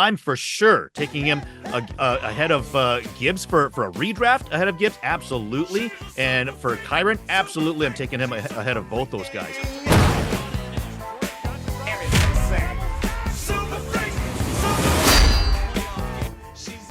I'm for sure taking him ahead of Gibbs for a redraft ahead of Gibbs. Absolutely. And for Kyron, absolutely. I'm taking him ahead of both those guys.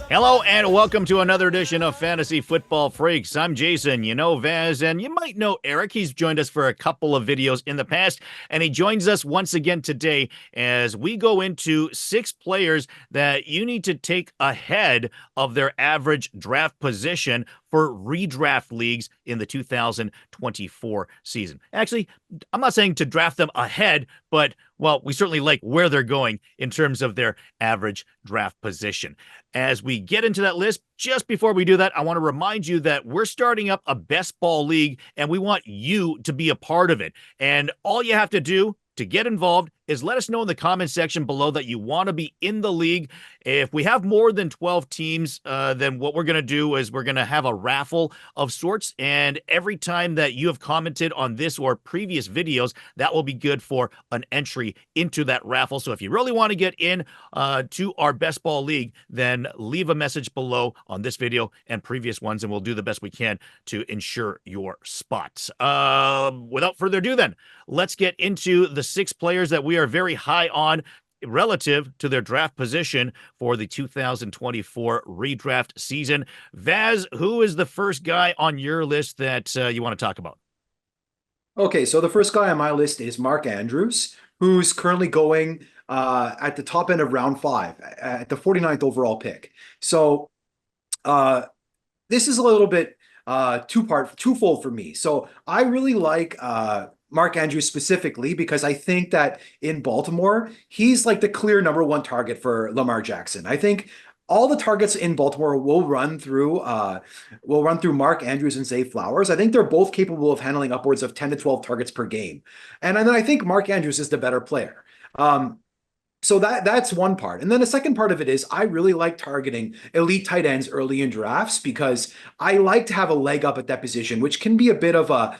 Hello and welcome to another edition of Fantasy Football Freaks. I'm Jason, you know Vaz, and you might know Eric. He's joined us for a couple of videos in the past, and he joins us once again today as we go into 6 players that you need to take ahead of their average draft position for redraft leagues in the 2024 season. Actually, I'm not saying to draft them ahead, but, well, we certainly like where they're going in terms of their average draft position. As we get into that list, just before we do that, I want to remind you that we're starting up a best ball league, and we want you to be a part of it. And all you have to do to get involved is let us know in the comment section below that you want to be in the league. If we have more than 12 teams, then what we're going to do is we're going to have a raffle of sorts. And every time that you have commented on this or previous videos, that will be good for an entry into that raffle. So if you really want to get in to our best ball league, then leave a message below on this video and previous ones, and we'll do the best we can to ensure your spots. Without further ado then, let's get into the 6 players that we are very high on relative to their draft position for the 2024 redraft season. Vaz, who is the first guy on your list that you want to talk about? Okay, so the first guy on my list is Mark Andrews, who's currently going at the top end of round 5, at the 49th overall pick. So this is a little bit twofold for me. So I really like Mark Andrews specifically because I think that in Baltimore, he's like the clear number 1 target for Lamar Jackson. I think all the targets in Baltimore will run through Mark Andrews and Zay Flowers. I think they're both capable of handling upwards of 10 to 12 targets per game. And then I think Mark Andrews is the better player. So that's one part. And then the second part of it is I really like targeting elite tight ends early in drafts because I like to have a leg up at that position, which can be a bit of a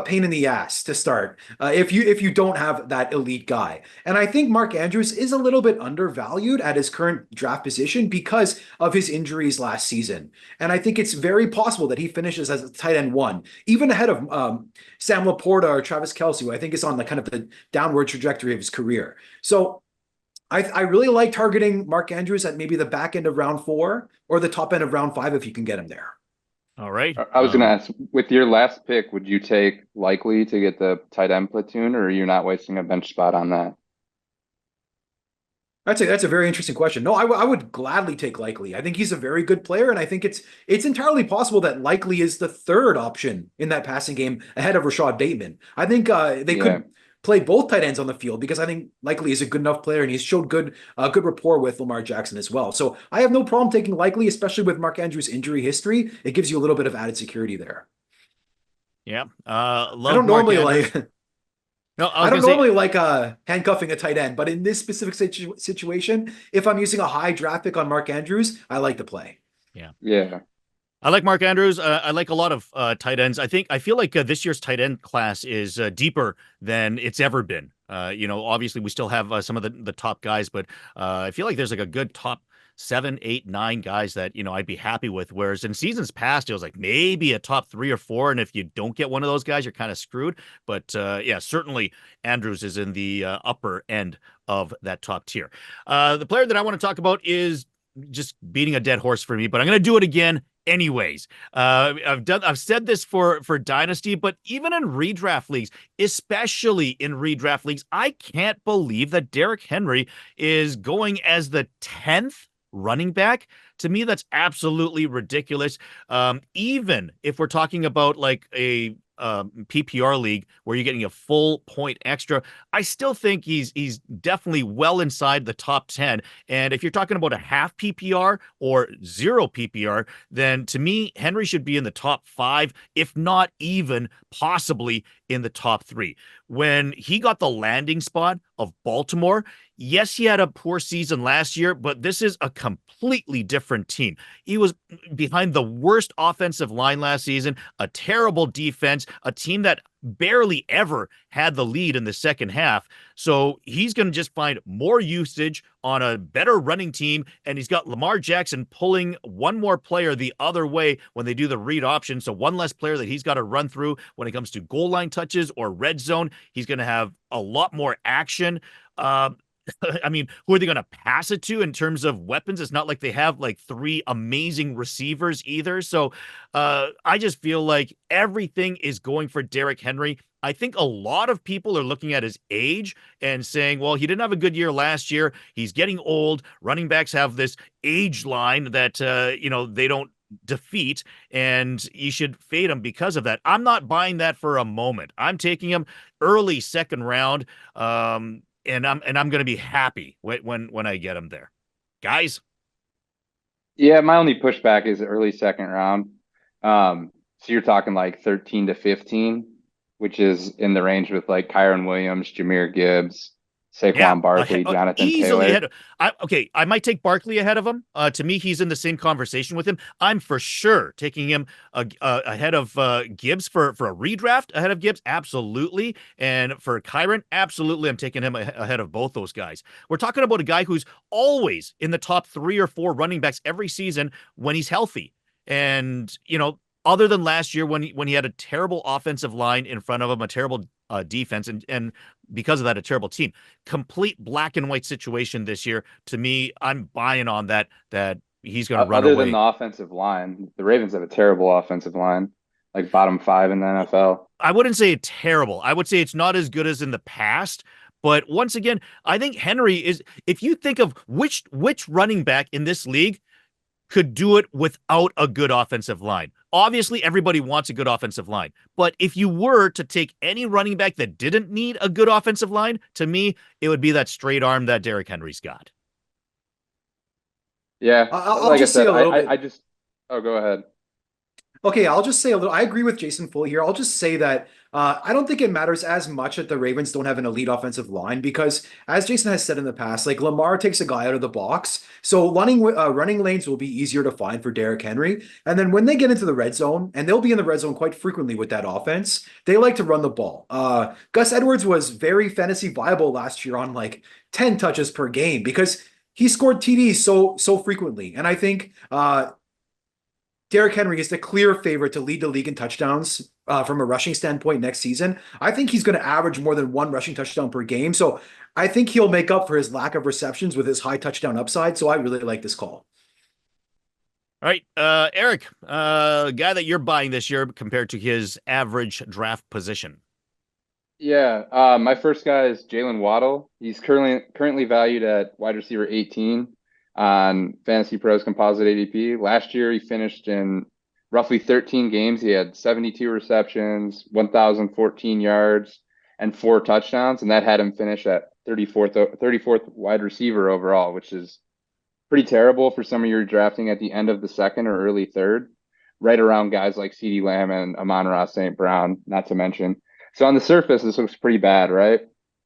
pain in the ass to start if you don't have that elite guy. And I think Mark Andrews is a little bit undervalued at his current draft position because of his injuries last season. And I think it's very possible that he finishes as a tight end 1, even ahead of Sam Laporta or Travis Kelce, who I think is on the kind of the downward trajectory of his career. So I really like targeting Mark Andrews at maybe the back end of round 4 or the top end of round 5 if you can get him there. All right. I was going to ask, with your last pick, would you take Likely to get the tight end platoon, or are you not wasting a bench spot on that? That's a very interesting question. No, I would gladly take Likely. I think he's a very good player, and I think it's entirely possible that Likely is the 3rd option in that passing game ahead of Rashad Bateman. I think they could play both tight ends on the field because I think Likely is a good enough player and he's showed good rapport with Lamar Jackson as well. So I have no problem taking Likely, especially with Mark Andrews' injury history. It gives you a little bit of added security there. Yeah. I don't normally like handcuffing a tight end, but in this specific situation, if I'm using a high draft pick on Mark Andrews, I like to play. Yeah. I like Mark Andrews. I like a lot of tight ends. I feel like this year's tight end class is deeper than it's ever been. Obviously we still have some of the top guys, but I feel like there's like a good top 7, 8, 9 guys that, I'd be happy with. Whereas in seasons past, it was like maybe a top 3 or 4. And if you don't get one of those guys, you're kind of screwed. But yeah, certainly Andrews is in the upper end of that top tier. The player that I want to talk about is just beating a dead horse for me, but I'm going to do it again anyways. I've said this for Dynasty, but even in redraft leagues, especially in redraft leagues, I can't believe that Derrick Henry is going as the 10th running back. To me, that's absolutely ridiculous. Even if we're talking about like a PPR league where you're getting a full point extra, I still think he's definitely well inside the top 10. And if you're talking about a half PPR or 0 PPR, then to me, Henry should be in the top 5, if not even possibly in the top 3. When he got the landing spot of Baltimore, yes, he had a poor season last year, but this is a completely different team. He was behind the worst offensive line last season, a terrible defense, a team that barely ever had the lead in the second half. So he's going to just find more usage on a better running team. And he's got Lamar Jackson pulling one more player the other way when they do the read option. So one less player that he's got to run through when it comes to goal line touches or red zone. He's going to have a lot more action. I mean, who are they going to pass it to in terms of weapons? It's not like they have like three amazing receivers either. So I just feel like everything is going for Derrick Henry. I think a lot of people are looking at his age and saying, well, he didn't have a good year last year. He's getting old. Running backs have this age line that, they don't defeat, and you should fade him because of that. I'm not buying that for a moment. I'm taking him early second round. And I'm going to be happy when I get him there, guys. Yeah, my only pushback is early second round. So you're talking like 13 to 15, which is in the range with like Kyron Williams, Jahmyr Gibbs, Saquon Barkley, Jonathan easily Taylor. ahead. I might take Barkley ahead of him. To me, he's in the same conversation with him. I'm for sure taking him ahead of Gibbs for a redraft ahead of Gibbs. Absolutely. And for Kyron, absolutely. I'm taking him ahead of both those guys. We're talking about a guy who's always in the top 3 or 4 running backs every season when he's healthy. And, other than last year when he had a terrible offensive line in front of him, a terrible defense, and because of that, a terrible team. Complete black and white situation this year. To me, I'm buying on that he's going to run Other away. than the offensive line, the Ravens have a terrible offensive line, like bottom 5 in the NFL. I wouldn't say terrible. I would say it's not as good as in the past. But once again, I think Henry is, if you think of which running back in this league could do it without a good offensive line. Obviously, everybody wants a good offensive line. But if you were to take any running back that didn't need a good offensive line, to me, it would be that straight arm that Derrick Henry's got. Yeah. I'll just say a little bit. Oh, go ahead. Okay, I'll just say a little. I agree with Jason fully here. I'll just say that I don't think it matters as much that the Ravens don't have an elite offensive line because, as Jason has said in the past, like Lamar takes a guy out of the box, so running lanes will be easier to find for Derrick Henry. And then when they get into the red zone, and they'll be in the red zone quite frequently with that offense, they like to run the ball. Gus Edwards was very fantasy viable last year on like 10 touches per game because he scored TDs so frequently, and I think Derrick Henry is the clear favorite to lead the league in touchdowns from a rushing standpoint next season. I think he's going to average more than 1 rushing touchdown per game. So I think he'll make up for his lack of receptions with his high touchdown upside. So I really like this call. All right, Eric, guy that you're buying this year compared to his average draft position. Yeah, my first guy is Jaylen Waddle. He's currently valued at wide receiver 18 on Fantasy Pros Composite ADP. Last year, he finished in roughly 13 games. He had 72 receptions, 1,014 yards, and 4 touchdowns, and that had him finish at 34th wide receiver overall, which is pretty terrible for some of you drafting at the end of the second or early third, right around guys like CeeDee Lamb and Amon-Ra St. Brown, not to mention. So on the surface, this looks pretty bad, right?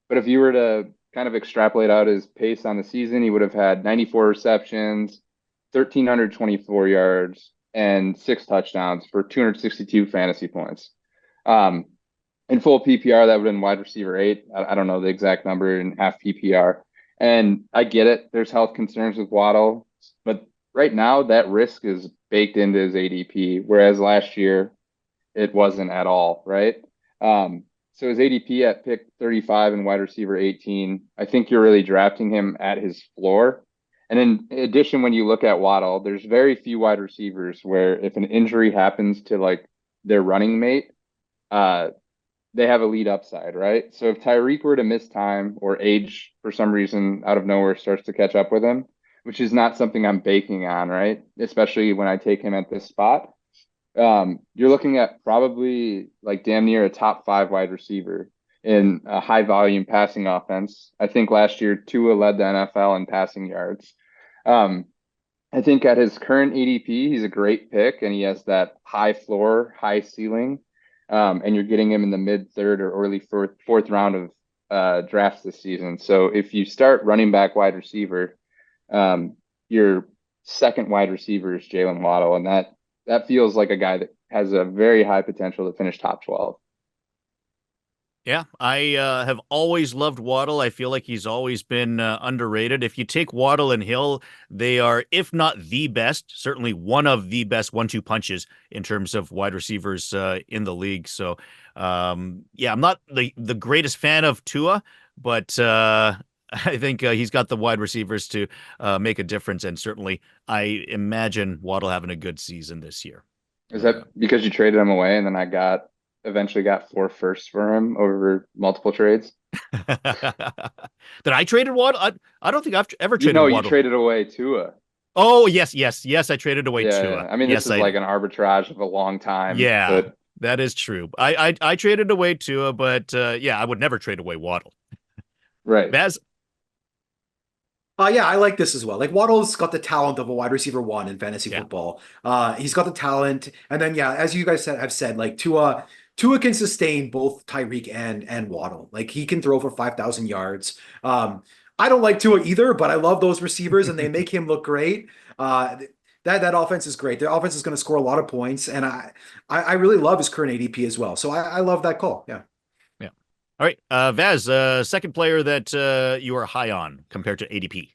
But if you were to kind of extrapolate out his pace on the season, he would have had 94 receptions, 1,324 yards, and 6 touchdowns for 262 fantasy points. In full PPR, that would have been wide receiver 8. I don't know the exact number in half PPR. And I get it. There's health concerns with Waddle. But right now, that risk is baked into his ADP, whereas last year, it wasn't at all, right? So his ADP at pick 35 and wide receiver 18, I think you're really drafting him at his floor. And in addition, when you look at Waddle, there's very few wide receivers where if an injury happens to like their running mate, they have a lead upside, right? So if Tyreek were to miss time or age for some reason out of nowhere starts to catch up with him, which is not something I'm banking on, right? Especially when I take him at this spot. You're looking at probably like damn near a top 5 wide receiver in a high volume passing offense. I think last year Tua led the NFL in passing yards. I think at his current ADP, he's a great pick and he has that high floor, high ceiling. And you're getting him in the mid 3rd or early 4th round of drafts this season. So if you start running back wide receiver, your second wide receiver is Jaylen Waddle, and that feels like a guy that has a very high potential to finish top 12. Yeah, I have always loved Waddle. I feel like he's always been underrated. If you take Waddle and Hill, they are, if not the best, certainly one of the best 1-2 punches in terms of wide receivers in the league. So, yeah, I'm not the greatest fan of Tua, but I think he's got the wide receivers to make a difference. And certainly, I imagine Waddle having a good season this year. Is that because you traded him away and then eventually got 4 firsts for him over multiple trades? That I traded Waddle? I don't think I've ever You traded know, you Waddle. traded away Tua. Oh, yes. I traded away Yeah, Tua. yeah. I mean, this Yes, is I like did. an arbitrage of a long time, Yeah, but that is true. I traded away Tua, but yeah, I would never trade away Waddle. right. Baz, Yeah, I like this as well. Like Waddle's got the talent of a wide receiver one in fantasy yeah, football. He's got the talent, and then yeah, as you guys have said, like Tua can sustain both Tyreek and Waddle. Like he can throw for 5,000 yards. I don't like Tua either, but I love those receivers, and they make him look great. That offense is great. The offense is going to score a lot of points, and I really love his current ADP as well. So I love that call. Yeah. yeah. All right, Vaz, second player that you are high on compared to ADP.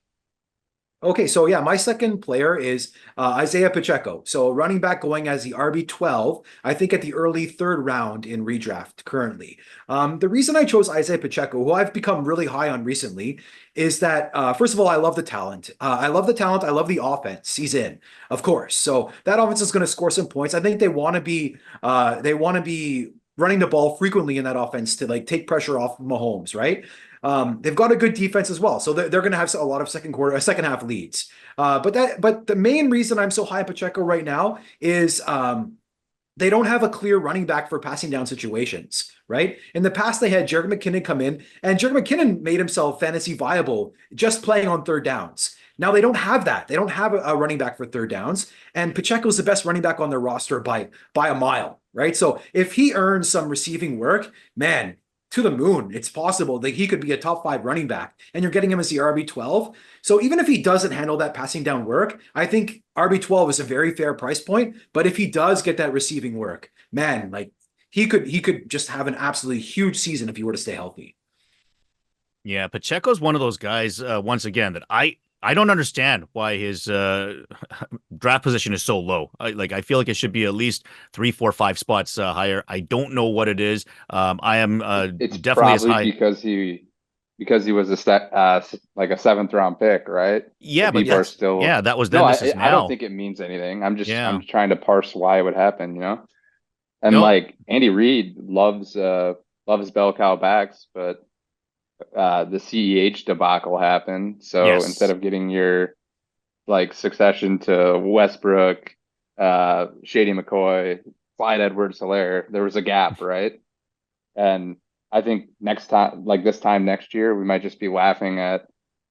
Okay, so yeah, my second player is Isiah Pacheco. So running back going as the RB12, I think at the early third round in redraft currently. The reason I chose Isiah Pacheco, who I've become really high on recently, is that first of all, I love the talent. I love the talent. I love the offense he's in, of course. So that offense is going to score some points. I think they want to be running the ball frequently in that offense to like take pressure off Mahomes, right? They've got a good defense as well, so they're going to have a lot of second half leads. But the main reason I'm so high on Pacheco right now is they don't have a clear running back for passing down situations, right? In the past, they had Jerick McKinnon come in, and Jerick McKinnon made himself fantasy viable just playing on third downs. Now they don't have that. They don't have a running back for third downs, and Pacheco is the best running back on their roster by a mile, right? So if he earns some receiving work, man, to the moon. It's possible that he could be a top 5 running back, and you're getting him as the RB12. So even if he doesn't handle that passing down work, I think RB12 is a very fair price point. But if he does get that receiving work, man, like he could just have an absolutely huge season if he were to stay healthy. Yeah, Pacheco's one of those guys, once again, that I don't understand why his draft position is so low. I feel like it should be at least 3, 4, 5 spots higher. I don't know what it is. I am It's definitely as probably high. because he was like a seventh round pick, right? So Yeah, but people are Yes. still yeah, that was no, then. This is I don't now. think it means anything. Yeah. I'm trying to parse why it would happen, you know? And No. like Andy Reid loves bell cow backs, but the CEH debacle happened. So instead Yes. of getting your like succession to Westbrook, Shady McCoy, Clyde Edwards-Helaire, there was a gap, right? And I think next time, like this time next year, we might just be laughing at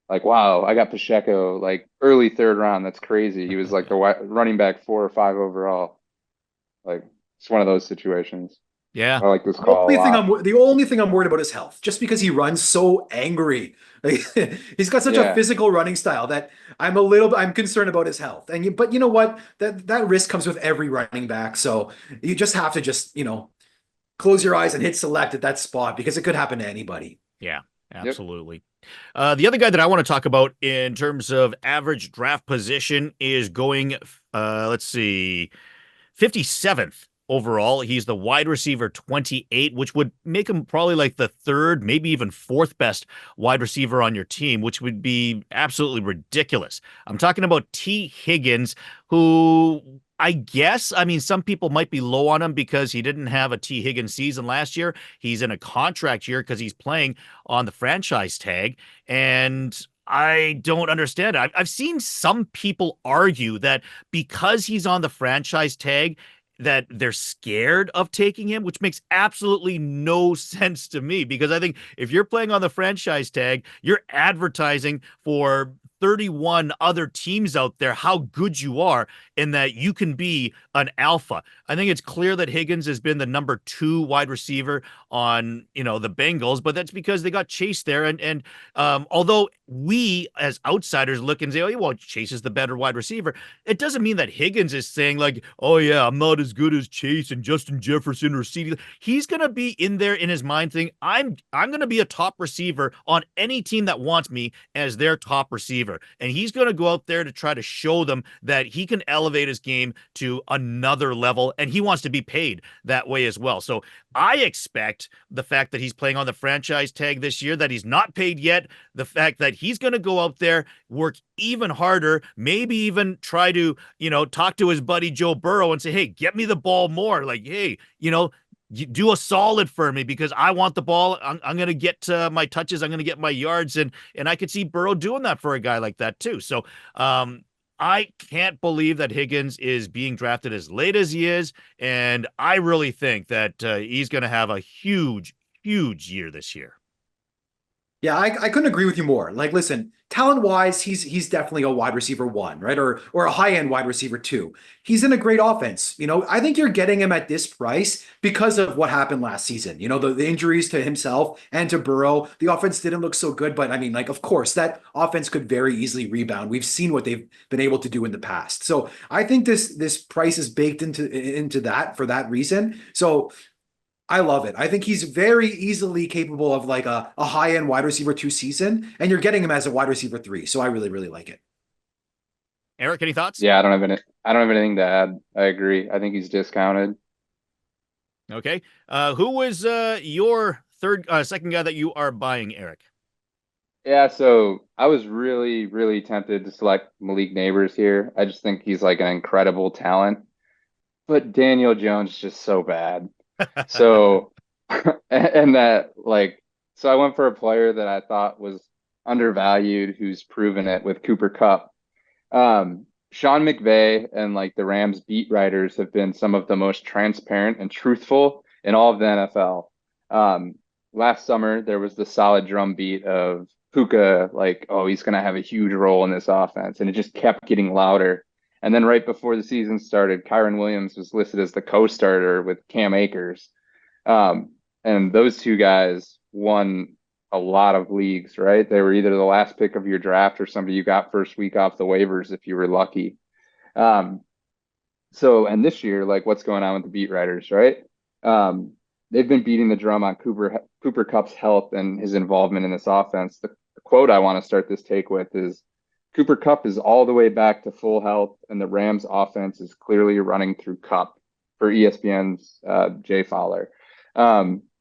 like, wow, I got Pacheco like early third round. That's crazy. He was like the running back 4 or 5 overall. Like it's one of those situations. Yeah. I like this The call a only thing lot. I'm worried about is health. Just because he runs so angry, like, he's got such a Yeah. physical running style that I'm concerned about his health. But you know what? That risk comes with every running back. So you just have to close your eyes and hit select at that spot because it could happen to anybody. Yeah. Yep. Absolutely. The other guy that I want to talk about in terms of average draft position is going, let's see, 57th overall. He's the wide receiver 28, which would make him probably like the third, maybe even fourth best wide receiver on your team, which would be absolutely ridiculous. I'm talking about T. Higgins, who I mean, some people might be low on him because he didn't have a T. Higgins season last year. He's in a contract year because he's playing on the franchise tag. And I don't understand it. I've seen some people argue that because he's on the franchise tag, that they're scared of taking him, which makes absolutely no sense to me because I think if you're playing on the franchise tag, you're advertising for 31 other teams out there how good you are and that you can be an alpha. I think it's clear that Higgins has been the number 2 wide receiver on, the Bengals, but that's because they got Chase there. And although we as outsiders look and say, oh, well, Chase is the better wide receiver, it doesn't mean that Higgins is saying like, oh yeah, I'm not as good as Chase and Justin Jefferson or CeeDee. He's going to be in there in his mind thing. I'm going to be a top receiver on any team that wants me as their top receiver. And he's going to go out there to try to show them that he can elevate his game to another level, and he wants to be paid that way as well. So I expect the fact that he's playing on the franchise tag this year, that he's not paid yet, the fact that he's going to go out there, work even harder, maybe even try to, talk to his buddy Joe Burrow and say, hey, get me the ball more. Like, hey, you do a solid for me because I want the ball. I'm going to get my touches. I'm going to get my yards. And I could see Burrow doing that for a guy like that too. So I can't believe that Higgins is being drafted as late as he is. And I really think that he's going to have a huge, huge year this year. Yeah, I couldn't agree with you more. Like, listen, talent-wise, he's definitely a wide receiver 1, right? Or a high-end wide receiver 2. He's in a great offense. I think you're getting him at this price because of what happened last season. The injuries to himself and to Burrow. The offense didn't look so good, but I mean, like, of course, that offense could very easily rebound. We've seen what they've been able to do in the past. So I think this price is baked into that for that reason. So I love it. I think he's very easily capable of like a high-end wide receiver 2 season, and you're getting him as a wide receiver 3. So I really, really like it. Eric, any thoughts? Yeah, I don't have anything to add. I agree. I think he's discounted. Okay. Who was your second guy that you are buying, Eric? Yeah, so I was really, really tempted to select Malik Neighbors here. I just think he's like an incredible talent, but Daniel Jones is just so bad. So, and that so I went for a player that I thought was undervalued, who's proven it with Cooper Kupp. Sean McVay and the Rams beat writers have been some of the most transparent and truthful in all of the NFL. Last summer, there was the solid drumbeat of Puka, oh, he's going to have a huge role in this offense. And it just kept getting louder. And then right before the season started, Kyron Williams was listed as the co-starter with Cam Akers. And those two guys won a lot of leagues, right? They were either the last pick of your draft or somebody you got first week off the waivers if you were lucky. And this year, what's going on with the beat writers, right? They've been beating the drum on Cooper Kupp's health and his involvement in this offense. The quote I want to start this take with is, Cooper Kupp is all the way back to full health, and the Rams offense is clearly running through Kupp, for ESPN's Jay Fowler.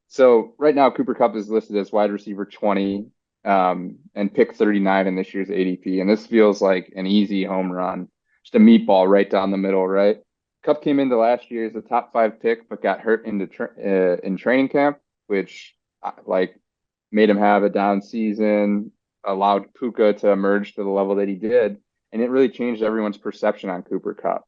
So right now, Cooper Kupp is listed as wide receiver 20 and pick 39 in this year's ADP. And this feels like an easy home run, just a meatball right down the middle, right? Kupp came into last year as a top 5 pick, but got hurt in training camp, which made him have a down season, allowed Puka to emerge to the level that he did, and it really changed everyone's perception on Cooper Kupp.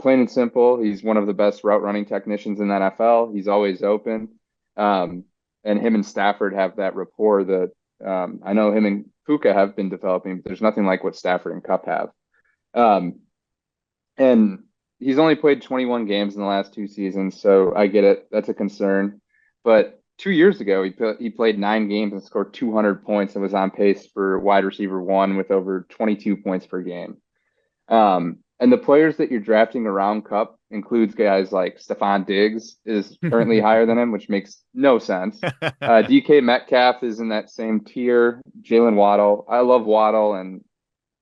Plain and simple, he's one of the best route running technicians in the NFL. He's always open, and him and Stafford have that rapport that I know him and Puka have been developing, but there's nothing like what Stafford and Kupp have. And he's only played 21 games in the last 2 seasons, so I get it. That's a concern. But 2 years ago, he played 9 games and scored 200 points and was on pace for wide receiver 1 with over 22 points per game. And the players that you're drafting around Kupp includes guys like Stephon Diggs is currently higher than him, which makes no sense. DK Metcalf is in that same tier. Jaylen Waddle. I love Waddle, and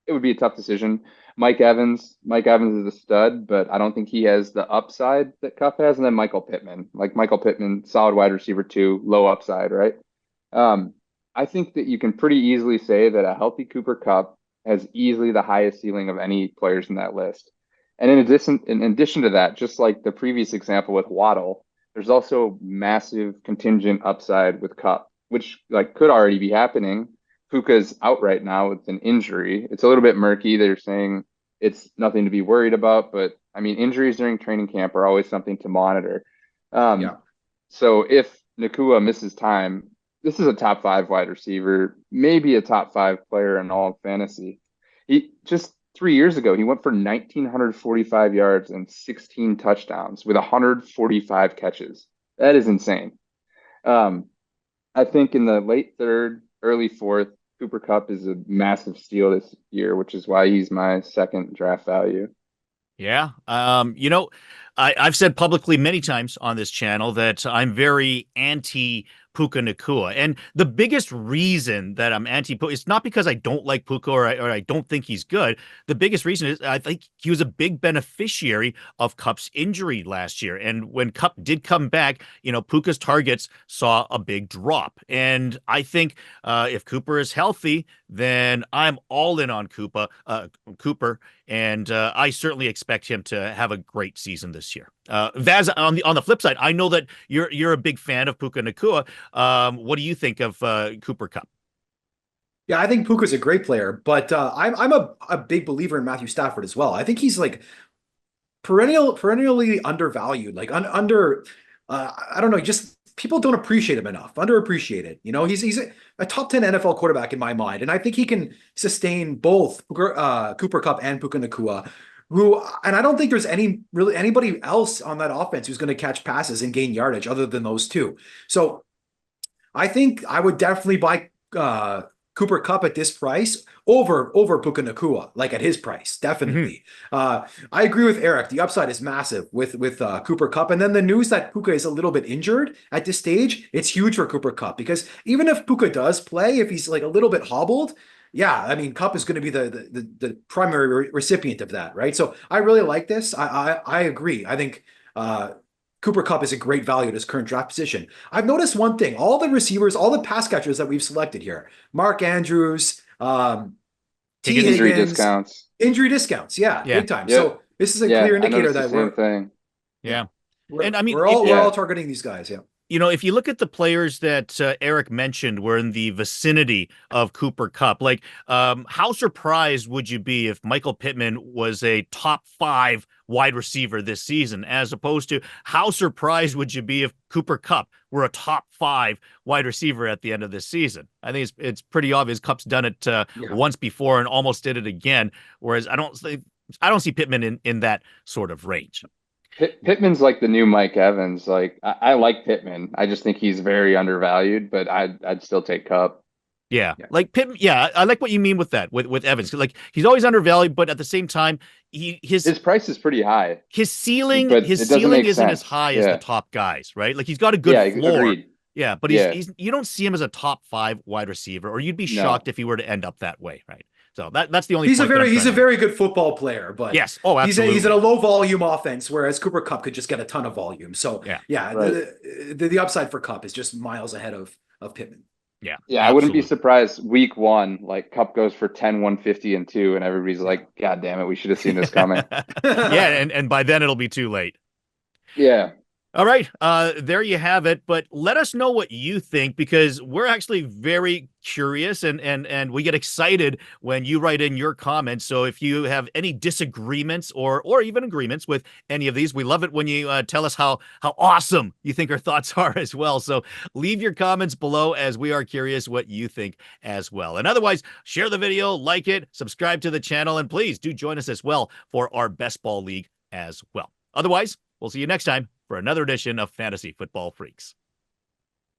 it would be a tough decision. Mike Evans is a stud, but I don't think he has the upside that Kupp has. And then Michael Pittman, solid wide receiver 2, low upside, right? I think that you can pretty easily say that a healthy Cooper Kupp has easily the highest ceiling of any players in that list. And in addition to that, just like the previous example with Waddle, there's also massive contingent upside with Kupp, which could already be happening. Puka's out right now with an injury. It's a little bit murky. They're saying it's nothing to be worried about, but I mean, injuries during training camp are always something to monitor. So if Nakua misses time, this is a top 5 wide receiver, maybe a top 5 player in all of fantasy. He just 3 years ago, he went for 1,945 yards and 16 touchdowns with 145 catches. That is insane. I think in the late third, early fourth, Cooper Kupp is a massive steal this year, which is why he's my second draft value. Yeah. I've said publicly many times on this channel that I'm very anti Puka Nacua. And the biggest reason that I'm anti Puka is not because I don't like Puka or I don't think he's good. The biggest reason is I think he was a big beneficiary of Kupp's injury last year. And when Kupp did come back, Puka's targets saw a big drop. And I think if Cooper is healthy, then I'm all in on Cooper. And I certainly expect him to have a great season this year. Vaz, on the flip side, I know that you're a big fan of Puka Nacua. What do you think of Cooper Kupp? Yeah, I think Puka's a great player, but I'm a big believer in Matthew Stafford as well. I think he's like perennially undervalued, like under I don't know, just people don't appreciate him enough, underappreciated. He's a top 10 NFL quarterback in my mind, and I think he can sustain both Cooper Kupp and Puka Nacua. And I don't think there's anybody else on that offense who's going to catch passes and gain yardage other than those two. So I think I would definitely buy Cooper Kupp at this price over Puka Nacua, like at his price, definitely. I agree with Eric. The upside is massive with Cooper Kupp, and then the news that Puka is a little bit injured at this stage, it's huge for Cooper Kupp, because even if Puka does play, if he's like a little bit hobbled, yeah, I mean, Kupp is going to be the primary recipient of that, right? So I really like this. I agree. I think Cooper Kupp is a great value at his current draft position. I've noticed one thing: all the receivers, all the pass catchers that we've selected here, Mark Andrews, Higgins, injury discounts, yeah, big time. Yep. So this is a clear indicator that we're all targeting these guys. Yeah. If you look at the players that Eric mentioned were in the vicinity of Cooper Kupp, like how surprised would you be if Michael Pittman was a top 5 wide receiver this season, as opposed to how surprised would you be if Cooper Kupp were a top 5 wide receiver at the end of this season? I think it's pretty obvious. Kupp's done it once before and almost did it again, whereas I don't see Pittman in that sort of range. Pittman's like the new Mike Evans. Like I like Pittman. I just think he's very undervalued, but I'd still take Kupp. Yeah. Like Pittman. Yeah, I like what you mean with that with Evans. Like he's always undervalued, but at the same time, his price is pretty high. His ceiling isn't as high as the top guys, right? Like he's got a good floor. Agreed. Yeah, but he's you don't see him as a top 5 wide receiver, or you'd be shocked if he were to end up that way, right? So that's the only. He's a very good football player, but yes, absolutely. He's in a low volume offense, whereas Cooper Kupp could just get a ton of volume. So the upside for Kupp is just miles ahead of Pittman. Yeah, I wouldn't be surprised week 1, like Kupp goes for 10, 150 and 2, and everybody's like, God damn it, we should have seen this coming. and by then it'll be too late. Yeah. All right, there you have it. But let us know what you think, because we're actually very curious and we get excited when you write in your comments. So if you have any disagreements or even agreements with any of these, we love it when you tell us how awesome you think our thoughts are as well. So leave your comments below, as we are curious what you think as well. And otherwise, share the video, like it, subscribe to the channel, and please do join us as well for our Best Ball League as well. Otherwise, we'll see you next time for another edition of Fantasy Football Freaks.